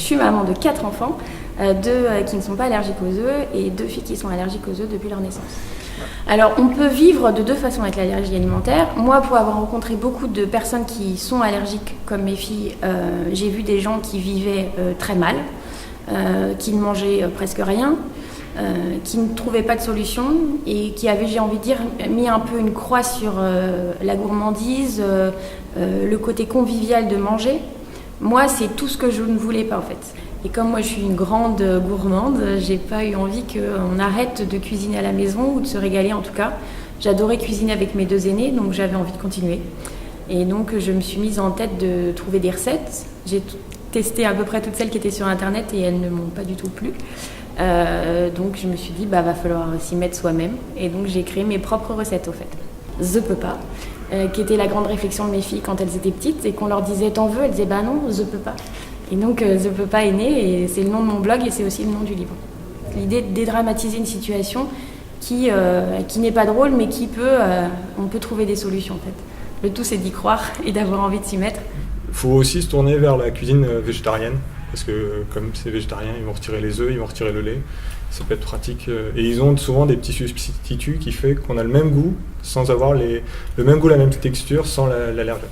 suis maman de 4 enfants, 2 qui ne sont pas allergiques aux œufs et 2 filles qui sont allergiques aux œufs depuis leur naissance. Alors, on peut vivre de 2 façons avec l'allergie alimentaire. Moi, pour avoir rencontré beaucoup de personnes qui sont allergiques, comme mes filles, j'ai vu des gens qui vivaient très mal, qui ne mangeaient presque rien, qui ne trouvaient pas de solution et qui avaient, j'ai envie de dire, mis un peu une croix sur la gourmandise, le côté convivial de manger. Moi, c'est tout ce que je ne voulais pas en fait. Et comme moi je suis une grande gourmande, j'ai pas eu envie qu'on arrête de cuisiner à la maison ou de se régaler en tout cas. J'adorais cuisiner avec mes 2 aînés, donc j'avais envie de continuer. Et donc je me suis mise en tête de trouver des recettes. J'ai testé à peu près toutes celles qui étaient sur internet et elles ne m'ont pas du tout plu. Donc je me suis dit va falloir s'y mettre soi-même. Et donc j'ai créé mes propres recettes au fait. The Pepa, qui était la grande réflexion de mes filles quand elles étaient petites et qu'on leur disait t'en veux, elles disaient non, The Pepa. Et donc The Pepa est né et c'est le nom de mon blog et c'est aussi le nom du livre. L'idée de dédramatiser une situation qui n'est pas drôle mais on peut trouver des solutions en fait. Le tout c'est d'y croire et d'avoir envie de s'y mettre. Il faut aussi se tourner vers la cuisine végétarienne parce que comme c'est végétarien, ils vont retirer les œufs, ils vont retirer le lait. Ça peut être pratique. Et ils ont souvent des petits substituts qui fait qu'on a le même goût sans avoir le même goût, la même texture, sans l'allergène.